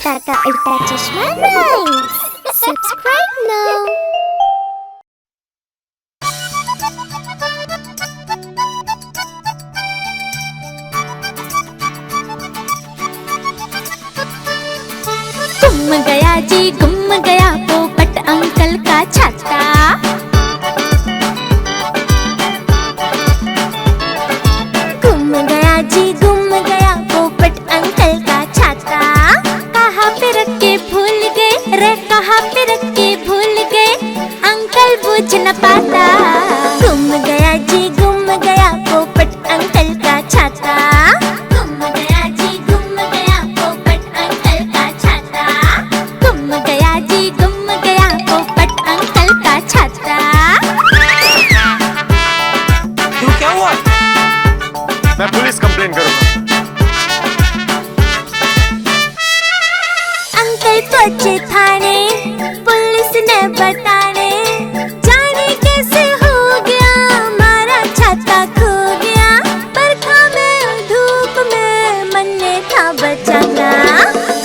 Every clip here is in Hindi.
अवतार का उल्टा चश्मा राइम्स। Subscribe now. गुम गया जी गुम गया पोपट अंकल का छाता। गुम गया जी गुम गया पोपट अंकल का छाता। कहाँ पे रख के भूल गए रे, कहाँ पे रख के भूल गए, अंकल बुझ न पाता। गुम गया जी गुम गया पोपट अंकल का छाता। गुम गया जी गुम गया पोपट अंकल का छाता। गुम गया जी गुम गया पोपट अंकल का छाता। क्यों, क्या हुआ? मैं पुलिस कंप्लेन करूंगा। अंकल पहुंचे थाने, पुलिस ने बताने, जाने कैसे हो गया हमारा छाता खो गया। बरखा में धूप में मन ने था बचाना।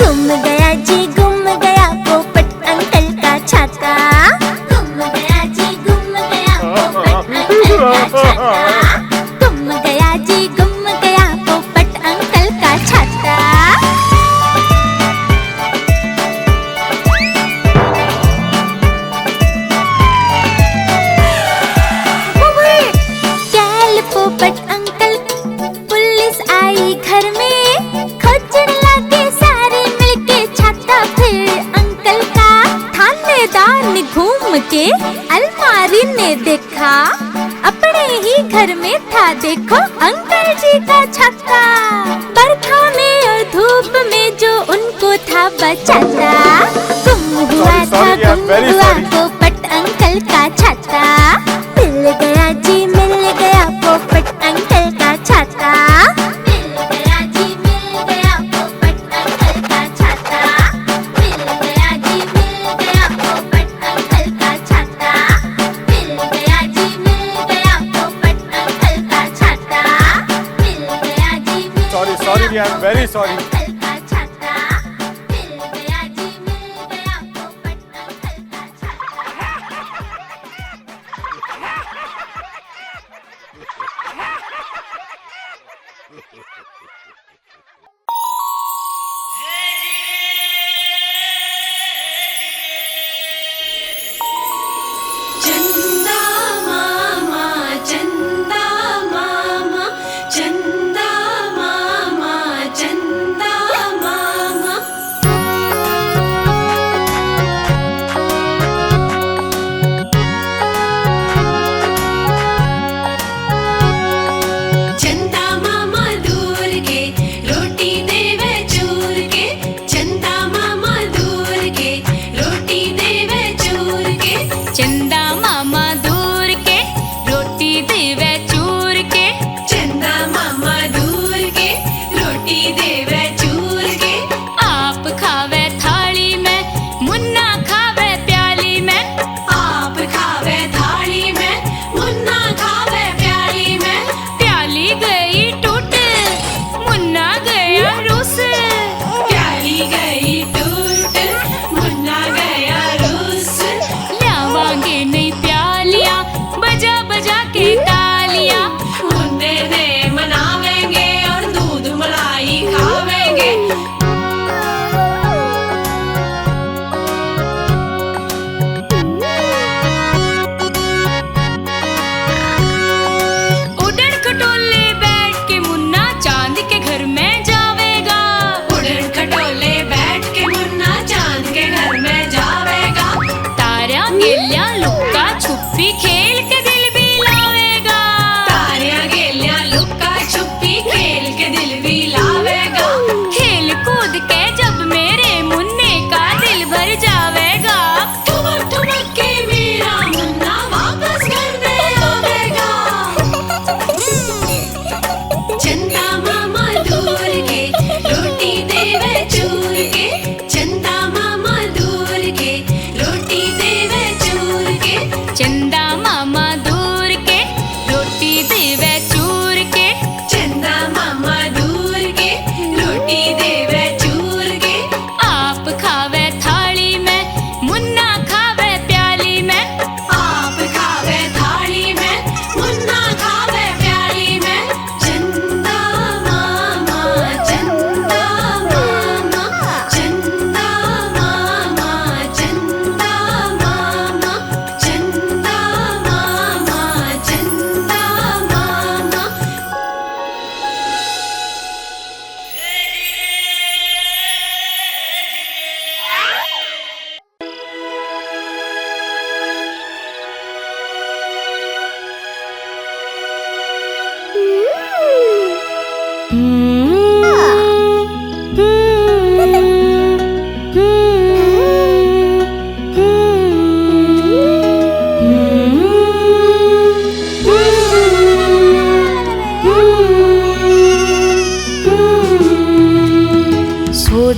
गुम गया जी गुम गया पोपट अंकल का छाता। गुम गया जी गुम गया पोपट अंकल का छाता। गुम गया जी गुम गया पोपट अंकल का छाता। कैल पोपट अंकल, पुलिस आई घर में, खोजने लगे सारे मिलके छाता। फिर अंकल का थानेदार ने घूम के अलमारी ने देखा, अपने ही घर में था देखो अंकल जी का छाता। बरखा में और धूप में जो उनको था बचाता। गुम हुआ था गुम हुआ पोपट अंकल का छाता। मिल गया जी मिल गया पोपट अंकल का छाता। मिल गया जी मिल गया पोपट अंकल का छाता। मिल गया जी मिल गया पोपट अंकल का छाता। मिल गया जी मिल गया पोपट अंकल का छाता। मिल गया जी मिल sorry sorry, I am very sorry. Uncle का छाता। मिल गया जी मिल गया पोपट अंकल का छाता। चंदा मामा चंदा मामा चंदा मामा चंदा मामा। चंदा मामा दूर के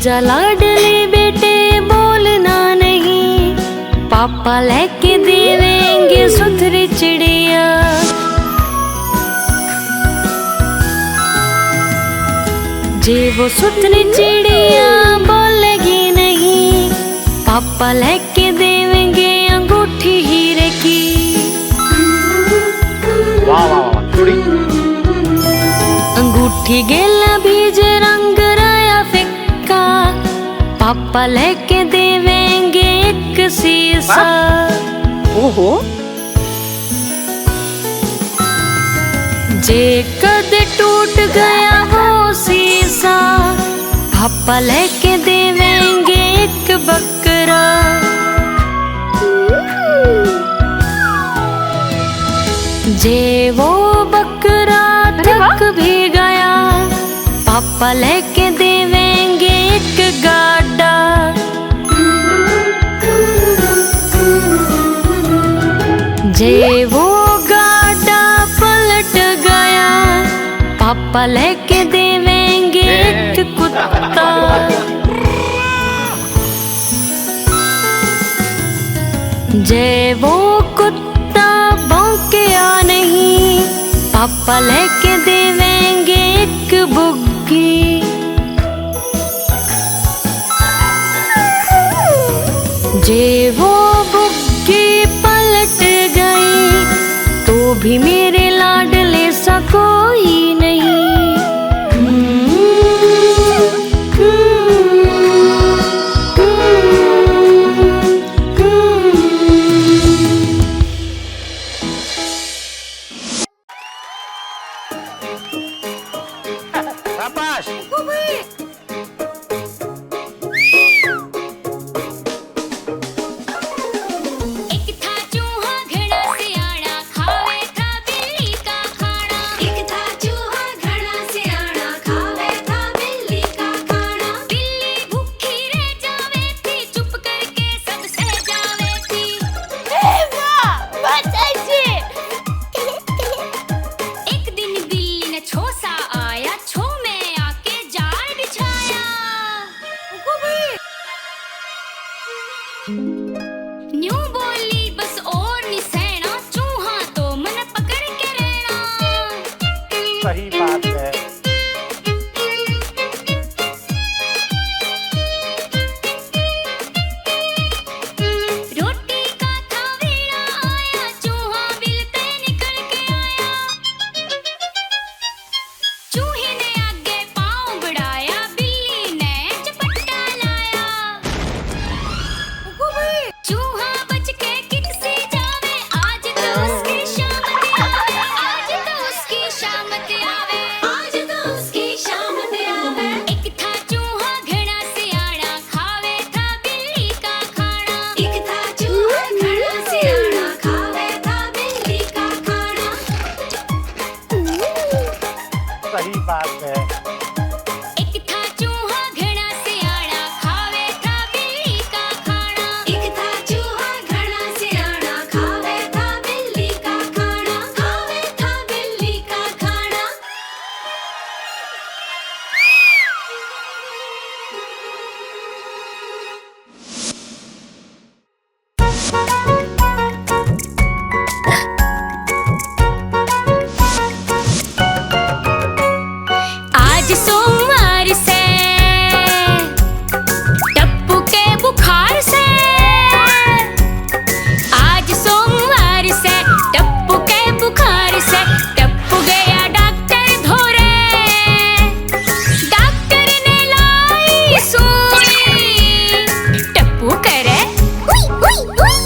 जा लाडले बेटे बोलना नहीं, पापा लेके देवेंगे सुथरी चिड़िया। जे वो सुथरी चिड़िया बोलेगी नहीं, पापा लेके देवेंगे अंगूठी हीरे की। वाह वाह वाह थोड़ी। अंगूठी गेला बीज रंग राया फिक्का, पापा लेके देवेंगे एक शीशा। ओहो जे कद टूट गया वो शीशा, पापा लेके देवेंगे एक बकरा। जे वो बकरा थक भी गया, पापा लेके देवेंगे एक गाड़ा। जे वो गाड़ा पलट गया, पापा लेके देवेंगे एक कुत्ता। जे वो कुत्ता भौंकया नहीं, पापा लेके देवेंगे एक बुग्गी। जे वो बुग्गी पलट गई, तो भी मेरे लाडले सा कोई नहीं। शाबाश। एक था चूहा घड़ा सियाना, खावे था बिल्ली का खाना। एक था चूहा घड़ा सियाना, खावे था बिल्ली का खाना। बिल्ली भूखी रह जावे थी, चुप करके सब सह जावे थी। एक दिन बिल्ली ने छो सा आया, छो में आके जाल बिछाया। न्यू बोली बस और नी सहना, चूहा तो मन पकड़ के रहना। सही बात है। रोटी का था वेला आया, चूहा बिल पे निकल के आया। चूहे ने आगे पाँव बढ़ाया, बिल्ली ने झपट्टा लाया। चूहा बच के किसी जावे, आज तो उसकी शामत आवे। आज तो उसकी शामत आवे। आज तो उसकी शामत आवे। एक था चूहा घड़ा सियाना, खावे था बिल्ली का खाना। एक था चूहा घड़ा सियाना, खावे था बिल्ली का खाना। सही बात है। एक था चूहा घड़ा सियाना, खावे था बिल्ली का खाना। एक था चूहा घड़ा सियाना, खावे था बिल्ली का खाना। खावे था बिल्ली का खाना। आज सोमवार से टप्पू के बुखार से, आज सोमवार से टप्पू के बुखार से, टप्पू गया डॉक्टर धोरे। डॉक्टर ने लाई सुई, टप्पू करे उई उई उई।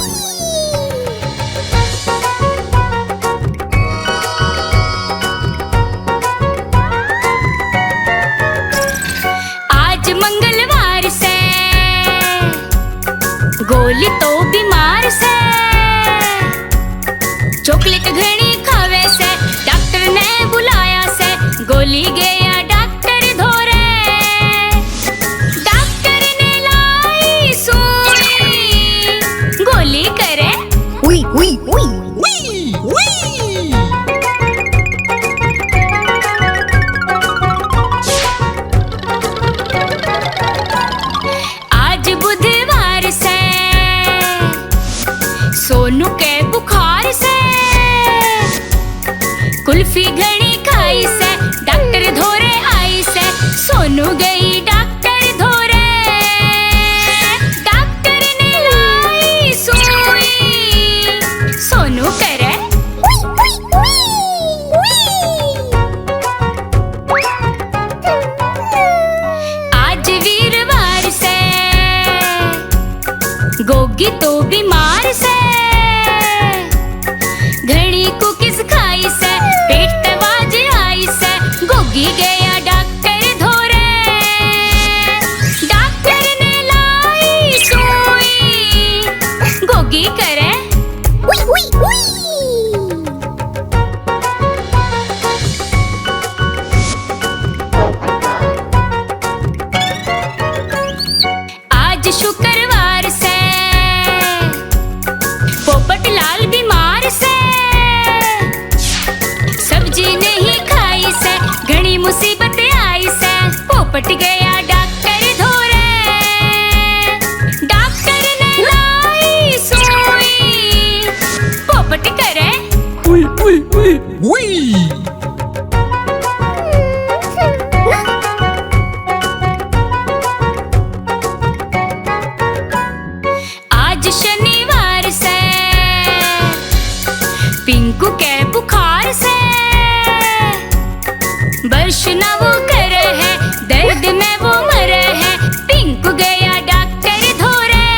पिंकू करे है, दर्द में वो मरे है। पिंकू गया डॉक्टर धोरे,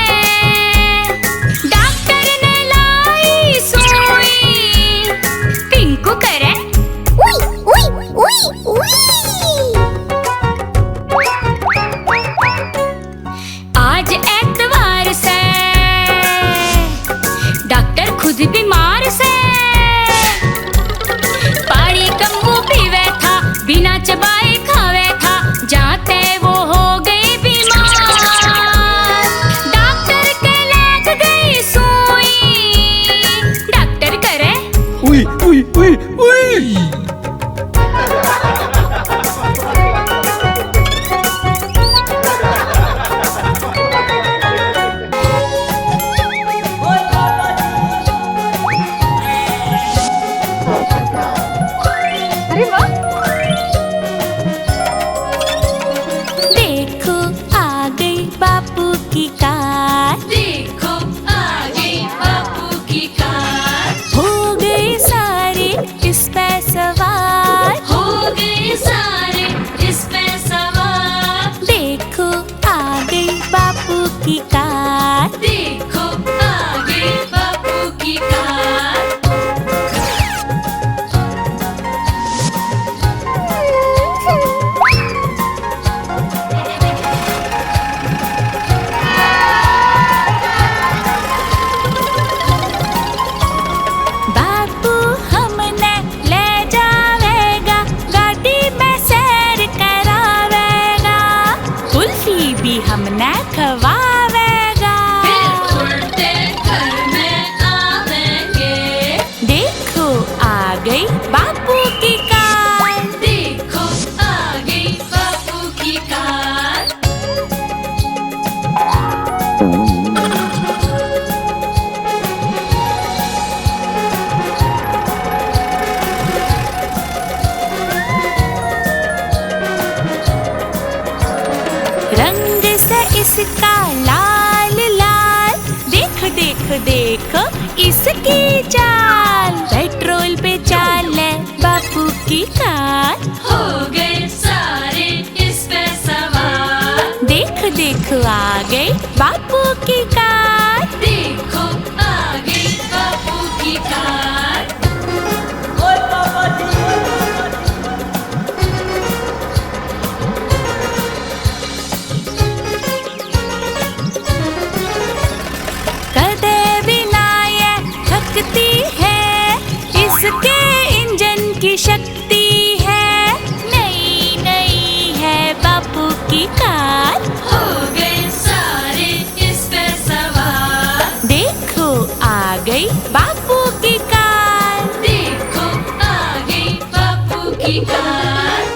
डॉक्टर ने लाई सुई। पिंकू करे उई उई उई उई। आज एतवार से डॉक्टर खुद बीमार से, पानी कम वो पीवे था, बिना चबाए खावे था, जाते वो हो गई बीमार। डॉक्टर के लग गई सुई, डॉक्टर करे उई उई उई उई। देखो आ गई बापू की कार, देखो आ गई बापू की कार, हो गए सारे इस पे सवार, हो गए सारे इस पे सवार। देखो आ गई बापू की कार। देखो आ गई बापू की कार। बापू हमने ले जावेगा, गाड़ी में सैर करावेगा, कुल्फी भी हमने खवावेगा। फिर उड़ते घर में आवेंगे। देखो आ गई बापू की कार। देखो आ गई बापू की कार। रंग से इसका लाल लाल, देख देख देख इसकी चाल, पेट्रोल पे चाले बापू की कार। हो गए सारे इस पे सवार। देख देख आ गई बापू की कार। देखो आ गई बापू की कार। कदे बिना ये थकती है, इसके इंजन की शक्ति है। नई नई है बापू की कार। हो गए सारे इस पे सवार। देखो आ गई बापू की कार। देखो आ गई बापू की कार।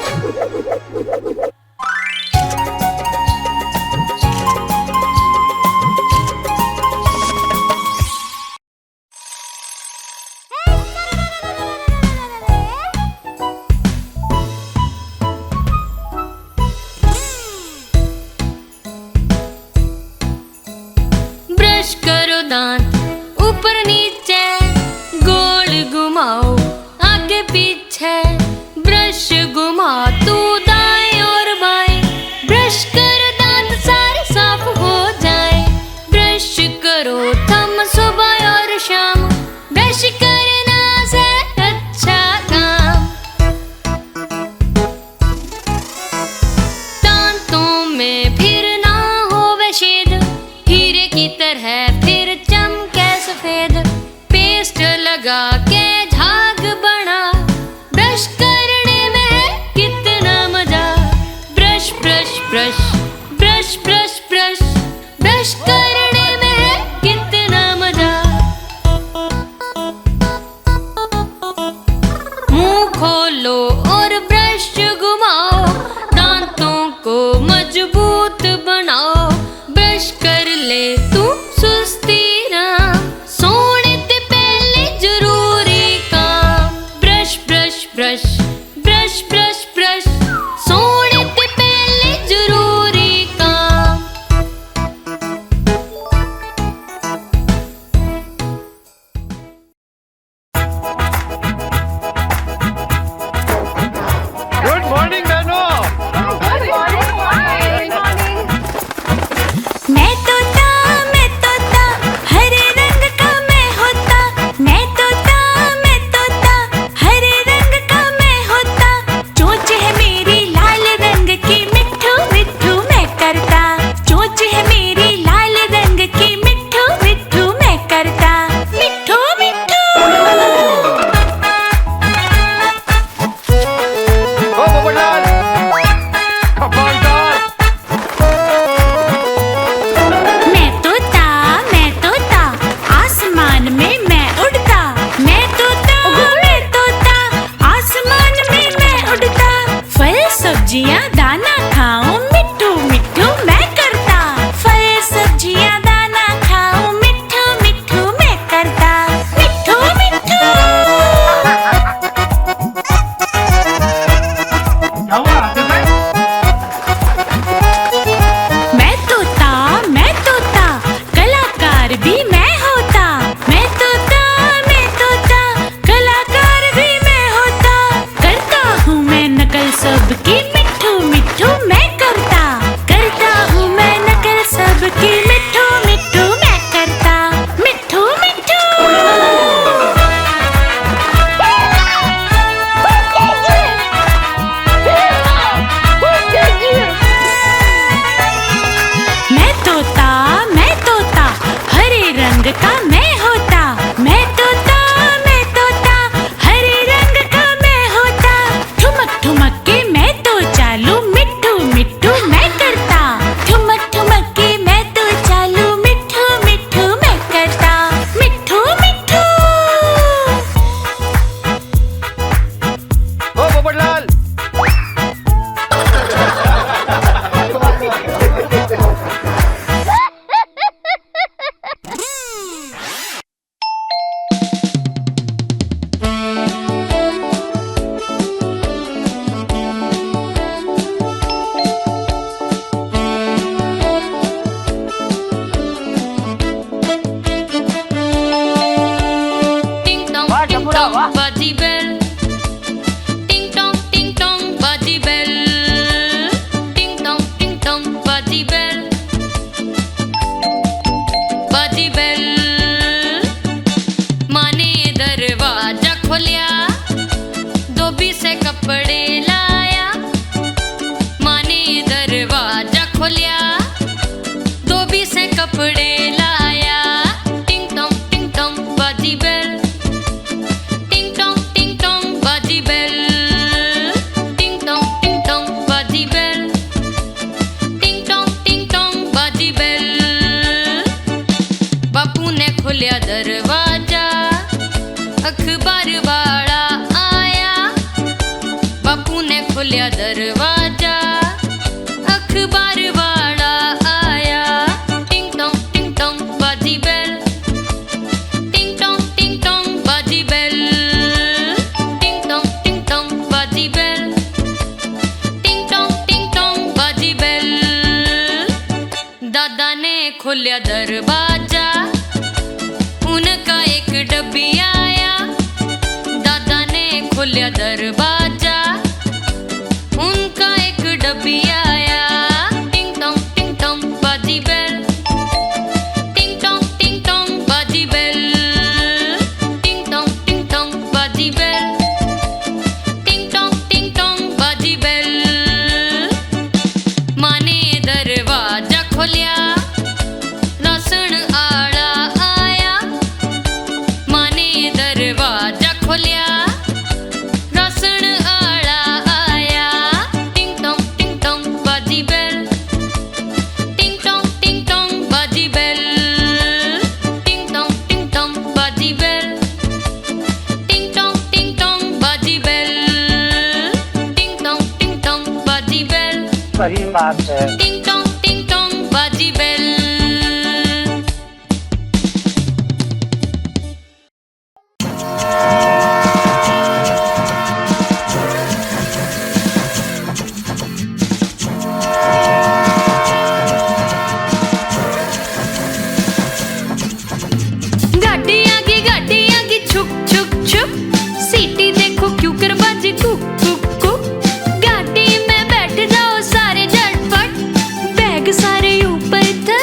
ब्रश करो दांत ऊपर नीचे, गोल घुमाओ आगे पीछे, ब्रश घुमा तू दाएं और बाएं, ब्रश करो दांत सारे साफ हो जाए। ब्रश करो थम सुबह और शाम, ब्रश करना से अच्छा काम। दांतों में फिर ना होवे छेद, हीरे की तरह फिर चमके सफेद, पेस्ट लगा के झाग बना, ब्रश करने में है कितना मजा। Brush brush brush brush brush brush, brush करने में है कितना मजा। मुंह खोलो और ब्रश घुमाओ, दांतों को मजबूत बनाओ, ब्रश कर ले तू सुस्ती ना, सोने ते पहले जरूरी काम। Brush brush brush brush brush brush, सोने ते पहले जरूरी काम। सब्जियां दाना खाऊं मिट्ठू मिट्ठू मैं करता। फल सब्जियां दाना खाऊं मिट्ठू मिट्ठू मैं करता। मिट्ठू मिट्ठू। मैं तोता कलाकार भी मैं होता। मैं तोता कलाकार भी मैं होता। करता हूँ मैं नकल सबकी मिट्ठू मिट्ठू मैं करता। करता हूँ मैं नकल सबकी मिट्ठू मिट्ठू मैं करता। मिट्ठू मिट्ठू। मैं तोता हरे रंग का मैं होता। मैं तोता हरे रंग का मैं होता। ठुमक ठुमक के मैं तो चालू मिट्ठू मिट्ठू मैं करता। ठुमक ठुमक के मैं तो चालू मिट्ठू मिट्ठू मैं करता। मिट्ठू मिट्ठू। ओ पोपटलाल, टिंग टोंग टिंग टोंग बाजी बेल। टिंग टोंग बाजी बेल। टिंग टोंग बाजी बेल। बाजी बेल। माँ ने दरवाजा खोलिया धोबी से कपड़े लाया। माँ ने दरवाजा खोलिया धोबी से कपड़े लाया। टिंग टोंग बाजी बेल। टिंग टोंग बाजी बेल। टिंग टोंग बाजी बेल। टिंग टोंग बाजी बेल। बापू ने खोलिया दरवाजा अखबार वाला आया। बापू ने खोलिया दरवाजा अखबार वाला आया। टिंग टोंग बाजी बेल। टिंग टोंग बाजी बेल। टिंग टोंग बाजी बेल। टिंग टोंग बाजी बेल। दादा ने खोलिया दरवाजा उनका एक डब्बी आया। दादा ने खोलिया दरवाजा उनका एक डब्बी आया। टिंग टोंग बाजी बेल। टिंग टोंग बाजी बेल। टिंग टोंग बाजी बेल। टिंग टोंग बाजी बेल। माँ ने दरवाजा खोलिया राशन आड़ा आया। माँ ने दरवाजा खोलिया राशन आड़ा आया। टिंग टोंग बाजी बेल। टिंग टोंग बाजी बेल। टिंग टोंग बाजी बेल। टिंग टोंग बाजी बेल। टिंग टोंग बाजी बेल। सही बात है। टिंग टोंग बाजी बेल। गाड़ी आगी छुक छुक छुक। सीटी देखो क्यों कर बाजी कुक कुक कुक। गाड़ी में बैठ जाओ सारे झटपट बैग सारे ऊपर तक।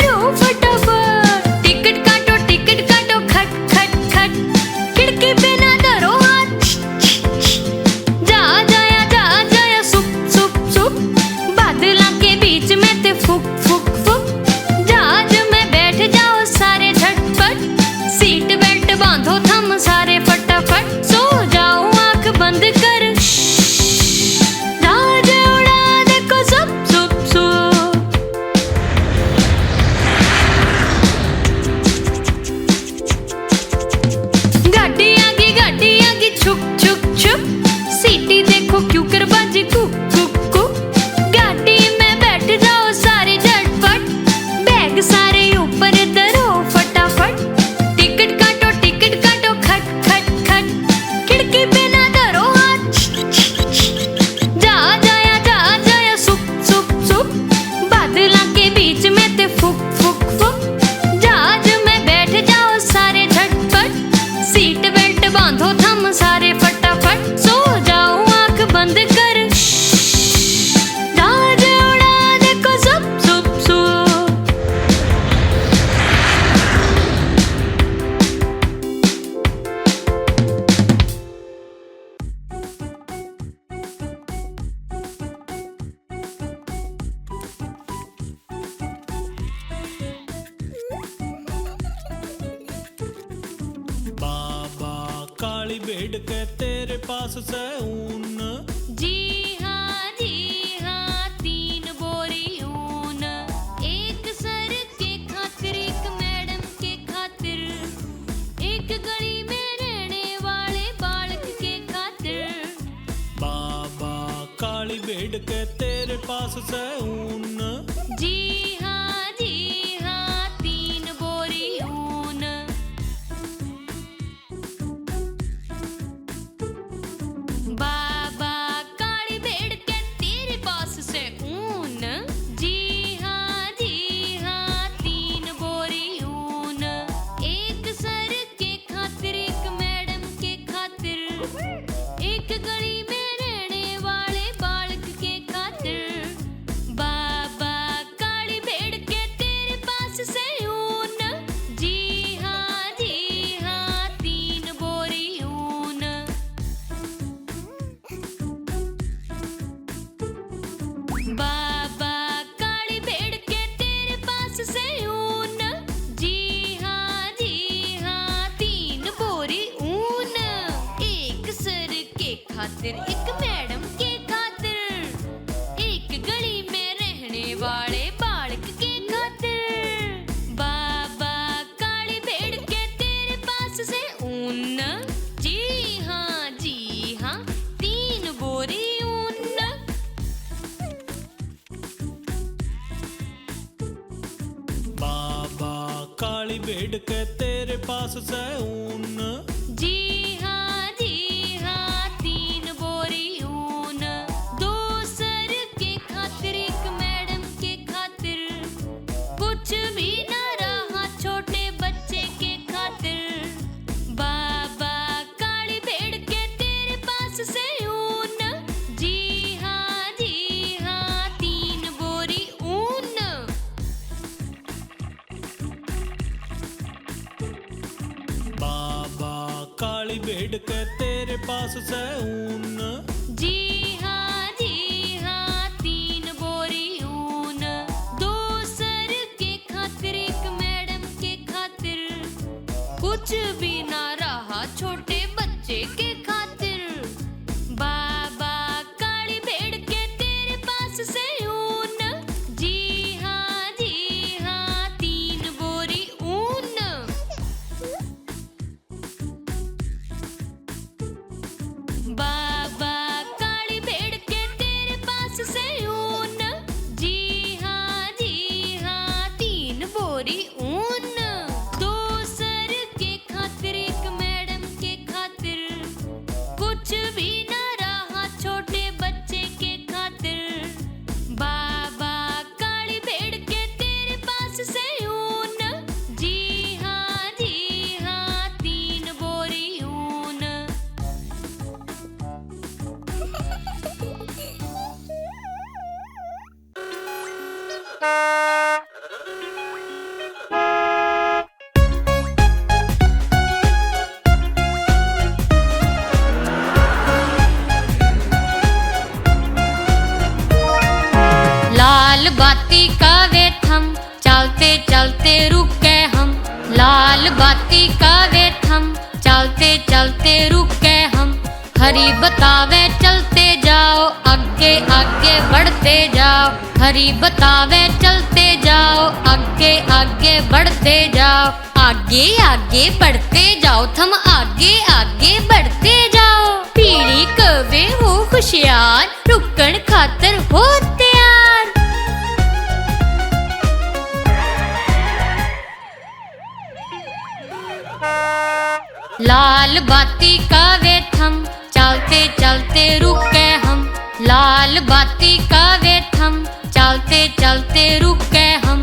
काली भेड़ के तेरे पास से ऊन। जी हाँ, तीन बोरी ऊन। एक सर के खातिर, एक मैडम के खातिर, एक गली में रहने वाले बालक के खातिर। बाबा काली भेड़ के तेरे पास से ऊन। जी हाँ, तीन बोरी ऊन। बाबा काली भेड़ के तेरे पास से ऊन। जी हाँ, तीन बोरी ऊन। एक सर के खातिर, एक मैडम के खातिर, एक गली में रहने वाले बालक के खातिर। बाबा काली भेड़ के तेरे पास से ऊन। जी हाँ, तीन बोरी ऊन। बाबा काली भेड़ के तेरे पास से ऊन। जी हाँ, तीन बोरी ऊन। एक सर के खातिर, एक मैडम के खातिर, एक गली में रहने वाले बालक के खातिर। बाबा काली भेड़ के तेरे पास से ऊन। जी हाँ, तीन बोरी ऊन। बाबा काली भेड़ के तेरे पास से ऊन। जी हाँ, तीन बोरी ऊन। दो सर के खातिर, एक मैडम के खातिर, कुछ भी न रहा छोटे बच्चे के खातिर। बाबा काली भेड़ के तेरे पास से ऊन। जी हाँ, तीन बोरी ऊन। बाबा काली भेड़ के तेरे पास से ऊन। जी हाँ, तीन बोरी ऊन। दो सर के खातिर, एक मैडम के खातिर, कुछ भी ना रहा छोटे बच्चे के खातिर। बाबा काली भेड़ के तेरे पास से ऊन। जी हाँ, तीन बोरी ऊन। बाबा काली भेड़ के तेरे पास से ऊन। जी हाँ, तीन बोरी ऊन। दो सर के खातिर, एक मैडम के खातिर, कुछ भी न रहा छोटे बच्चे के खातिर। बाबा काली भेड़ के तेरे पास से ऊन। जी हाँ, तीन बोरी ऊन। लाल बाती का वेट हम, चलते चलते रुक गए हम। लाल बाती का वेट हम, चलते चलते रुक गए हम। हरी बतावे चलते जाओ, आगे आगे बढ़ते जाओ। हरी बतावे चलते जाओ, आगे आगे बढ़ते जाओ। आगे आगे बढ़ते जाओ, थम आगे आगे बढ़ते जाओ। पीढ़ी कवे हो होशियार, रुकन खातर हो तैयार। लाल बाती का वेट हम, चलते चलते रुक गए हम। लाल बाती का वेट हम, चलते चलते रुक गए हम।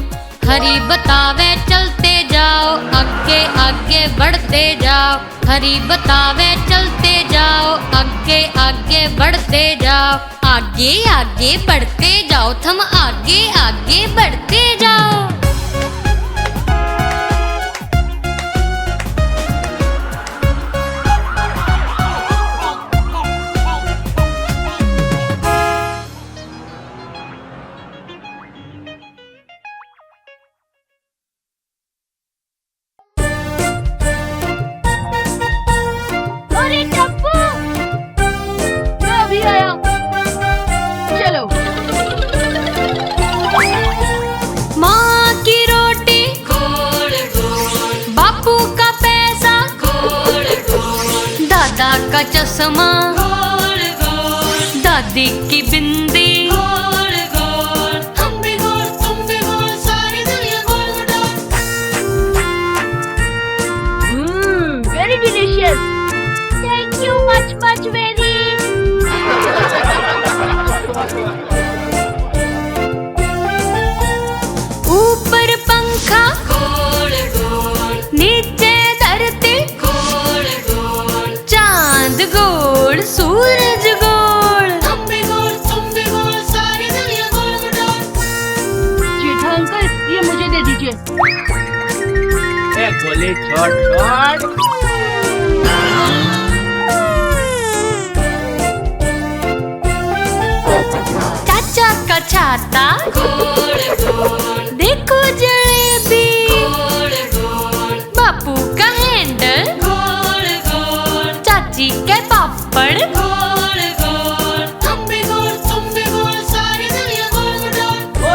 हरी बतावे चलते जाओ, आगे आगे बढ़ते जाओ। हरी बतावे चलते जाओ, आगे आगे बढ़ते जाओ। आगे आगे बढ़ते जाओ, थम आगे आगे बढ़ते जाओ। ओरे चश्मा गोल गोल, दादी की बिंदी गोल गोल, हम भी गोल तुम भी गोल, सारी दुनिया गोल गोल। Very delicious. Thank you much very. ऊपर पंखा गोल गोल, नीचे धरती गोल गोल, चांद गोल सूरज गोल, हम भी गोल तुम भी गोल, सारी दुनिया गोल गोल। जेठा अंकल ये मुझे दे दीजिए। गोली छोड़ छोड़। चाचा का छाता गोल गोल, देखो जलेबी गोल गोल, बापू का हैंडल गोल गोल, चाची के पापड़ गोल गोल, हम भी गोल तुम भी गोल, सारी दुनिया गोल गोल।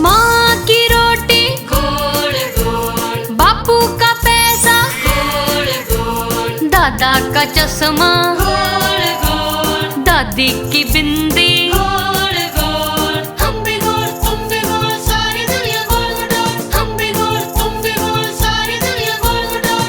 माँ की रोटी गोल गोल, बापू का पैसा गोल गोल, दादा का चश्मा गोल गोल, दादी की बिंदी गोल गोल, हम भी गोल तुम भी गोल, सारी दुनिया गोल गोल, हम भी गोल तुम भी गोल, सारी दुनिया गोल गोल।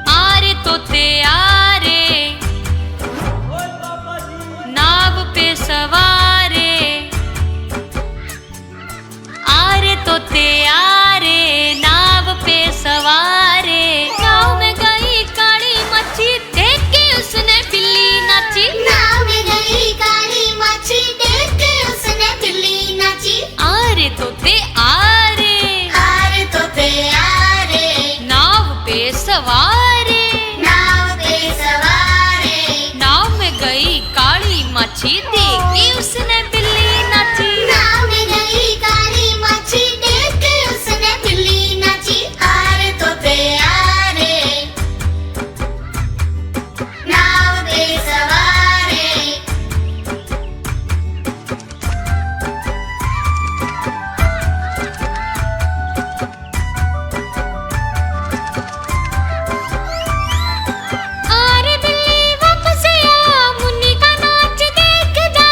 आरे तोते आरे, नाव पे सवारे, आरे तोते आरे, नाव पे सवारे, गाँव में गई काली मच्छी, देख के उसने बिल्ली नाची, नाव में गई काली मच्छी, देख के उसने बिल्ली नाची। आरे तोते आरे, आरे तोते आरे, नाव पे सवारे, नाव पे सवारे, नाव में गई काली मच्छी, देख के उसने बिल्ली नाची। नाव में गई काली मच्छी, देख के उसने बिल्ली नाची। आरे तोते आरे, नाव पे सवारे। आरे बिल्ली वापस आ, मुन्नी का नाच देख जा,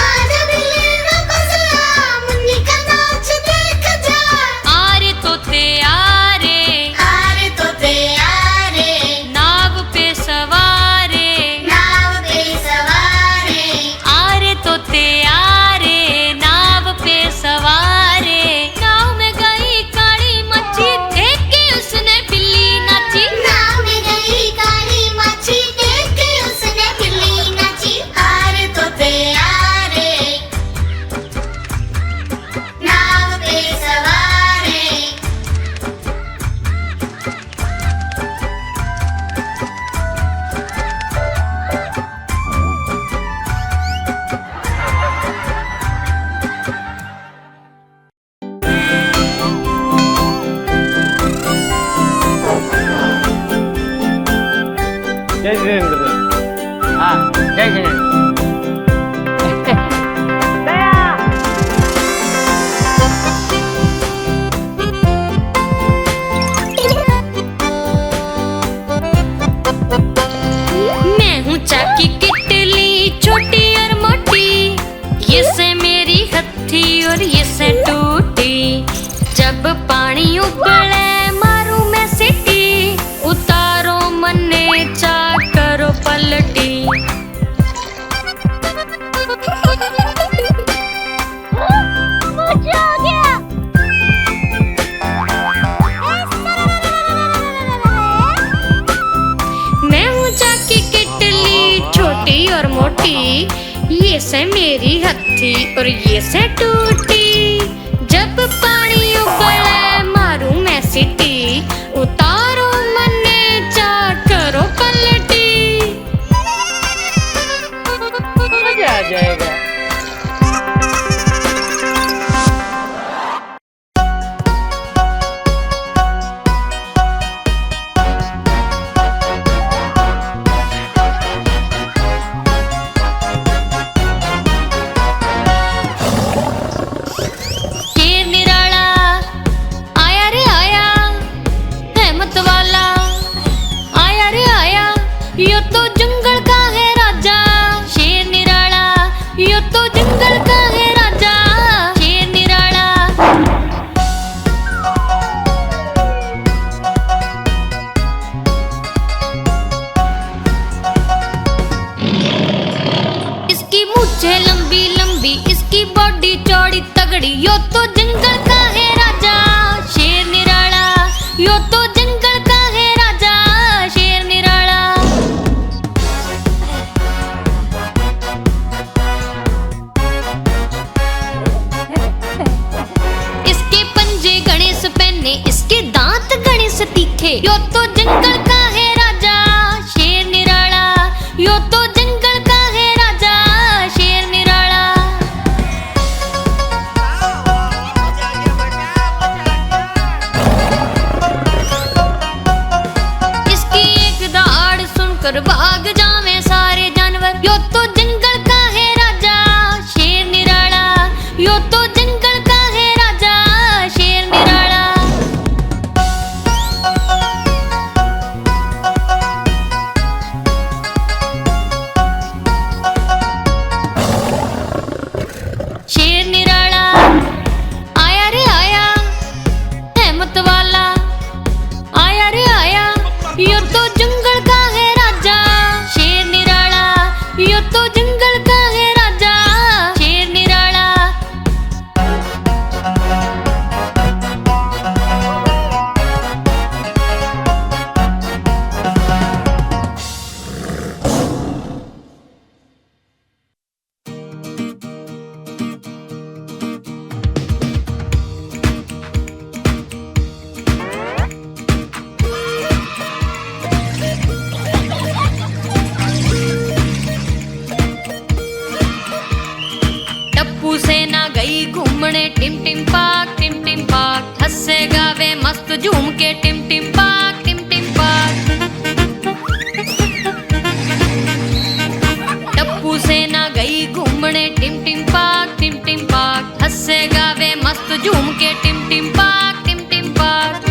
आजा बिल्ली वापस आ, मुन्नी का नाच देख जा। आरे तोते आरे, आरे तोते आरे, नाव पे सवारे, नाव पे सवारे। आरे तोते आरे, नाव पे सवारे, नाव में गई काली मच्छी, देख के उसने बिल्ली नाची। नाव में गई काली मच्छी, देख के उसने बिल्ली नाची। आरे तोते आरे, नाव पे सवारे। जय जिनेंद्र। हाँ जय जिनेंद्र। मैं हूँ चाकी किटली, छोटी और मोटी, ये से मेरी हथी और ये से टूटी, जब पानी उबले मारू मैं सीटी, उतारो मन्ने चा करो पलटी। मजा आ गया। मैं हूँ चाकी किटली, छोटी और मोटी, ये से मेरी हथी और ये से टूटी, जब पानी उबले मारू मैं सीटी, उतारो जाएगा। शेर निराला आया रे आया, रहमत वाला आया रे आया, यो तो जंगल का है राजा। शेर निराला यो तो जंगल का है राजा। शेर निराला इसकी मूछें लंबी लंबी, इसकी बॉडी चौड़ी तगड़ी, यो तो जंगल का है राजा। शेर निराला यो तो जंगल का है राजा। शेर निराला इसके पंजे गणेश पहने, इसके दांत गणेश तीखे, यो तो जंगल का है राजा। शेर निराला यो तो जंगल का है राजा। शेर निराला इसकी एक दहाड़ सुनकर भाग जावे सारे जानवर, यो तो जंगल का है राजा। शेर निराला यो तो जंगल का है राजा। शेर निराला शेर निराला आया रे आया, रहमत वाला आया रे आया, यो तो जंगल का है राजा। शेर निराला यो तो जंगल का है राजा। शेर निराला टप्पू सेना गई घूमने टिम टिम पाक, टिम टिम पाक, हंसे गावे मस्त झूम के टिम टिम पाक, टिम टिम पाक। टप्पू सेना गई घूमने टिम टिम पाक, टिम टिम पाक, हंसे गावे मस्त झूम के टिम टिम पाक, टिम टिम पाक।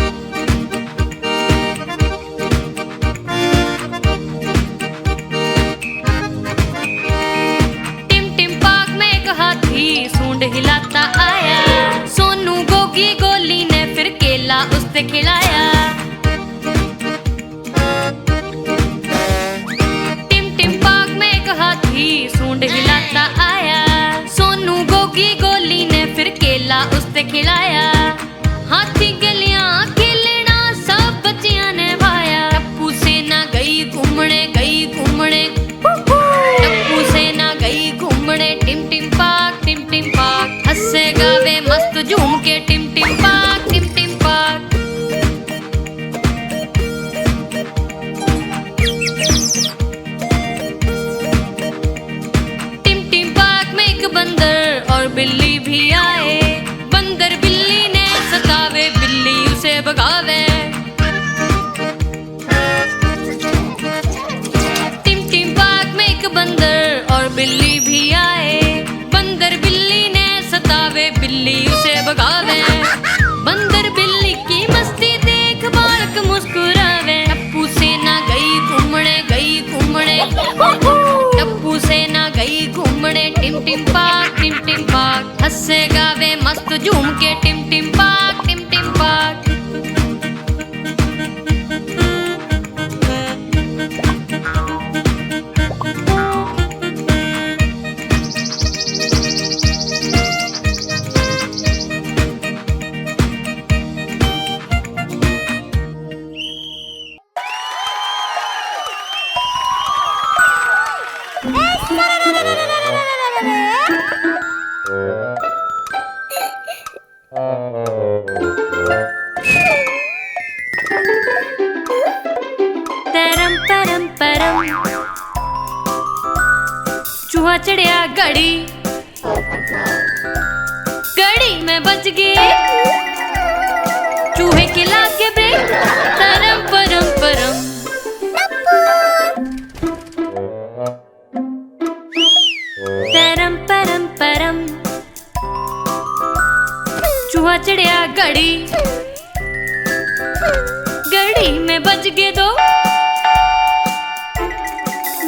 टिम टिम पाक में एक हाथी सूंड हिलाता आया, सोनू गोगी गोली ने फिर केला उससे खिलाया। टिम टिम पाक में एक हाथी सूंड हिलाता आया, सोनू गोगी गोली ने फिर केला उससे खिलाया। हाथी गलियां खेलना सब बच्चियां ने भाया, टप्पू सेना गई घूमने, गई घूमने, टप्पू सेना गई घूमने टिम टिम पाक, टिम टिम पाक, हंसे गावे मस्त झूम के टिम टिम पाक, टिम टिम पाक। टिम टिम पाक में एक बंदर और बिल्ली भी आए, बंदर बिल्ली ने सतावे, बिल्ली उसे भगावे। टिम टिम पाक में एक बंदर और बिल्ली भी आए, बंदर बिल्ली ने सतावे, बिल्ली उसे भगावे। बंदर बिल्ली की मस्ती देख बालक मुस्कुरावे, टप्पू सेना गई घूमने, गई घूमने, टप्पू सेना गई घूमने टिम टिम पाक, टिम टिम पाक, हंसे गावे मस्त झूम के टिम टिम पाक, टिम टिम पाक। चूहा चढ़िया घड़ी, घड़ी में बच गए चूहे के लागे ब्रेक, तरम परम परम। तरम परम परम, चूहा चढ़िया घड़ी, घड़ी में बज गए दो,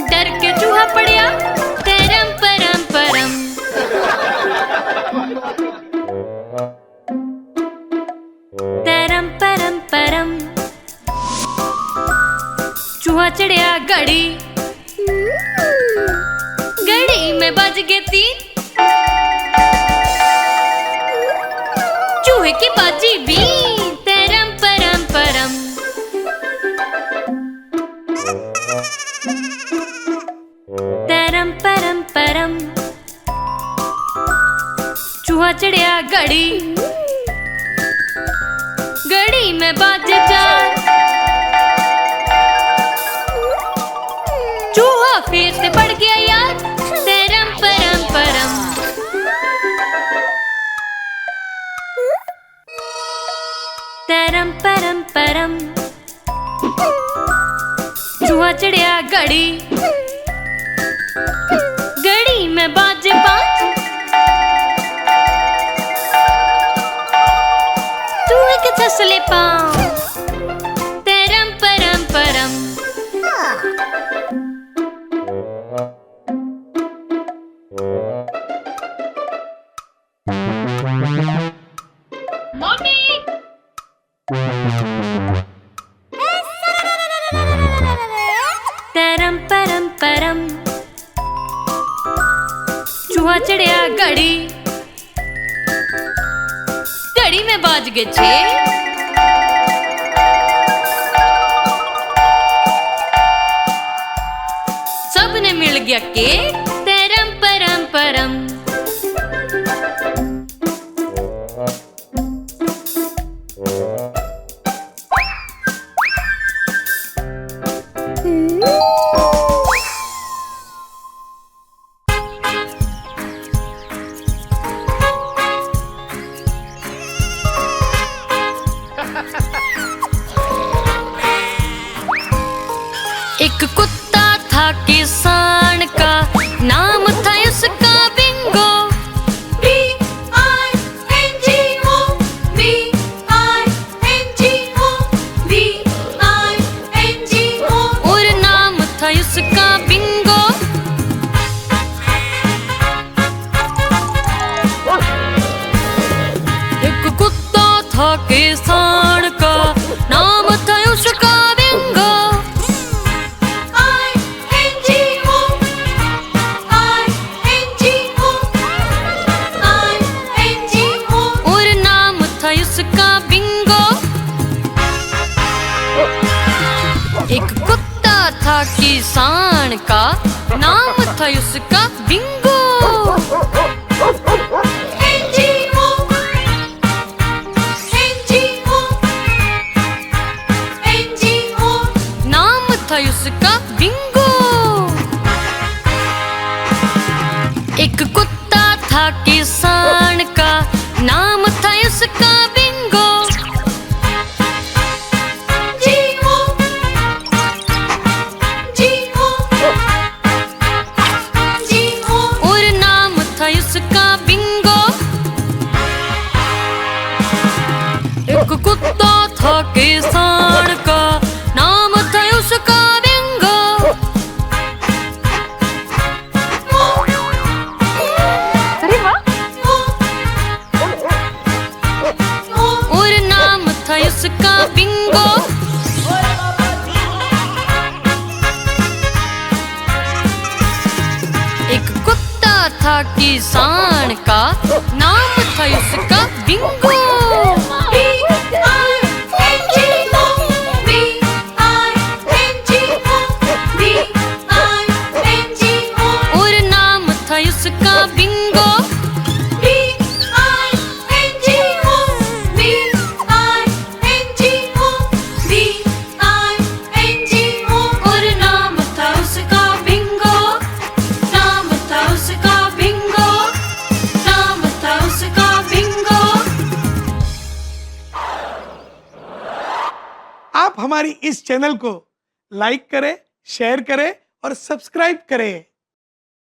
डर के चूहा पड़िया तरम परम परम। तरम परम परम, चूहा चढ़िया घड़ी, घड़ी में बज गए 3, चूहे की बाजी भी तरम परम परम। तरम परम परम, चूहा चढ़िया घड़ी, घड़ी में बाजे 4, चूहा फिर से पड़ गया यार तरम परम परम। तरम परम परम, चूहा चढ़िया घड़ी, घड़ी में बाजे 5, चूहे के छसले पाँव तरम परम परम। तरम परम परम, चूहा चढ़िया घड़ी, घड़ी में बाज गए 6, सबने मिल गया केक तरम परम परम। एक कुत्ता था किसान का, नाम था उसका बिंगो। B-I-N-G-O, B-I-N-G-O, B-I-N-G-O। और नाम था उसका बिंगो। एक कुत्ता था किसान का, नाम था उसका बिंगो। I-N-G-O, I-N-G-O, I-N-G-O। और नाम था उसका बिंगो। एक कुत्ता था किसान का, नाम था उसका बिंगो। N-G-O, N-G-O, N-G-O। नाम था उसका बिंगो। एक कुत्ता था किसान का, नाम था उसका बिंगो। G-O, G-O, G-O। और नाम था उसका बिंगो। एक कुत्ता था किसान का, नाम था उसका बिंगो। और नाम था उसका बिंगो। एक कुत्ता था किसान का, नाम था उसका बिंगो। B-I-N-G-O, B-I-N-G-O, B-I-N-G-O। और नाम था उसका बिंगो। B-I-N-G-O, B-I-N-G-O, B-I-N-G-O। और नाम था उसका बिंगो। नाम था हमारी इस चैनल को लाइक करें, शेयर करें और सब्सक्राइब करें।